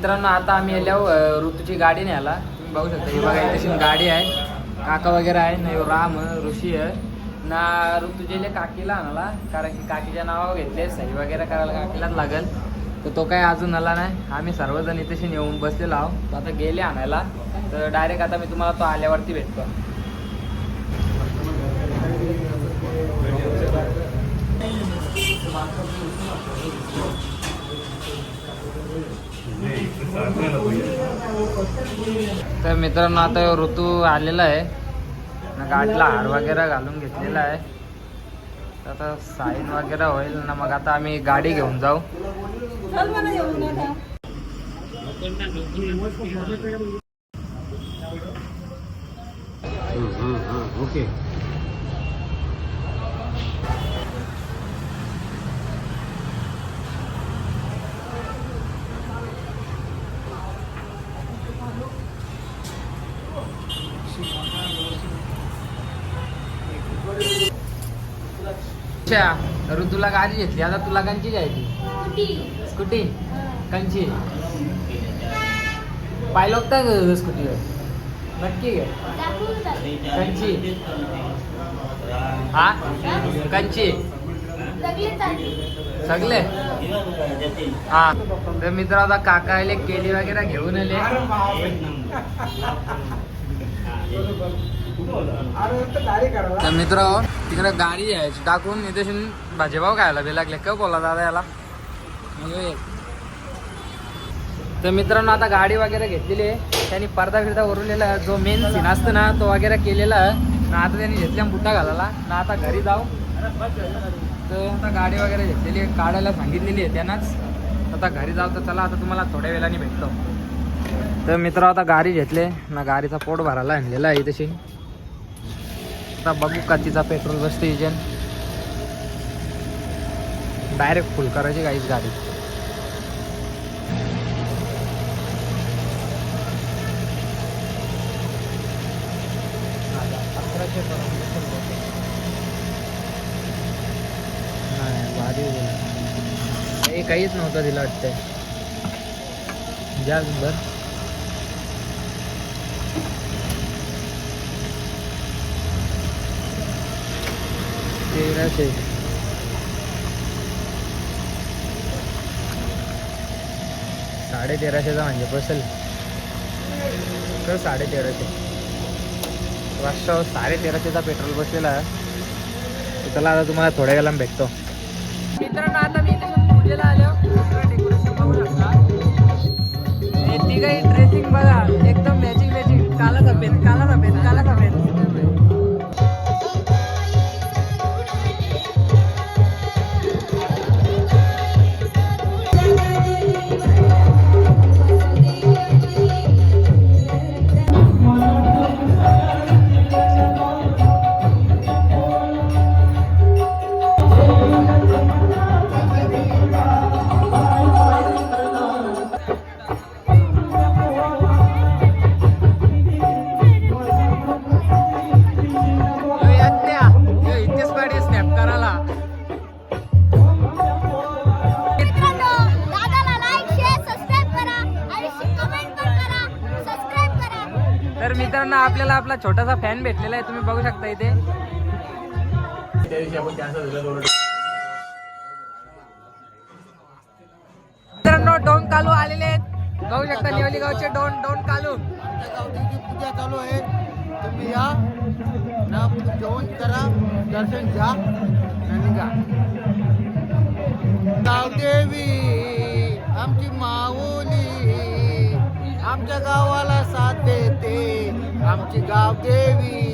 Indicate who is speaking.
Speaker 1: मित्रांनो आता आम्ही आल्यावर ऋतूची गाडी न्यायला. तुम्ही बघू शकता ही बघा इथे गाडी आहे, काका वगैरे आहे ना, राम ऋषी आहे ना. ऋतूजेले काकीला आणाला, कारण की काकीच्या नावावर घेतले, सही वगैरे करायला काकीलाच लागेल. तर तो काय अजून आला नाही. आम्ही सर्वजण इथेशी येऊन बसलेलो आहोत. तो आता गेले आणायला. तर डायरेक्ट आता मी तुम्हाला तो आल्यावरती भेटतो. तर मित्रांनो आता ऋतू आलेला आहे ना, गाडीला हार वगैरे घालून घेतलेला आहे. आता साईन वगैरे होईल ना, मग आता आम्ही गाडी घेऊन जाऊ.
Speaker 2: ओके.
Speaker 1: ऋतूला गाडी घेतली, आता तुला कंची घ्यायची? स्कूटी. कंची पाहिलं होतं स्कूटीवर? नक्की घे. कंची हा कंची सगळे हा. तर मित्र आता काका आले, केली वगैरे घेऊन आले. तर मित्र तिकडे गाडी यायची टाकून इथे भाजीपाव खायला बी लागले. काय बोला दादा याला. तर मित्रांनो आता गाडी वगैरे घेतलेली आहे. त्यांनी पडदा फिरदा उरलेला, जो मेन सीन असतं ना तो वगैरे केलेला आहे ना. आता त्यांनी घेतल्या बुट्टा घालायला ना. आता घरी जाऊ. तर आता गाडी वगैरे घेतलेली आहे, काढायला सांगितलेली आहे त्यांनाच. आता घरी जाऊ. तर चला आता तुम्हाला थोड्या वेळाने भेटतो. तर मित्र आता गाडी घेतले ना, गाडीचा पोट भरायला आणलेला आहे तशी. आता बघू का तिचा पेट्रोल बसते इंजन. डायरेक्ट फुल करायची काहीच गाडी. नाही काहीच नव्हतं तिला वाटतंय. जा बर 1300. 1350 म्हणजे बसेल तर 1350. वर्ष 1350 पेट्रोल बसलेला आहे. चला आता तुम्हाला थोड्या वेळाला भेटतो. मित्रांनो आता मी पूजेला आलो. डेकोरेशन बघू शकता. ती काही ड्रेसिंग बघा एकदम मॅचिंग मॅचिंग. काला सफेद काला सफेद काला सफेद. तर मित्रांनो आपल्याला आपला छोटासा फॅन भेटलेला आहे. तुम्ही बघू शकता इथे. मित्रांनो डोन कालू आलेले आहेत. बघू शकता निवली गावचे डोन कालू.
Speaker 2: पूजा चालू आहे. तुम्ही या ना, जेवण करा, दर्शन घ्या आणि निघा. गावदेवी आमची माऊली आमच्या गावाला साथ देते. आमची गावदेवी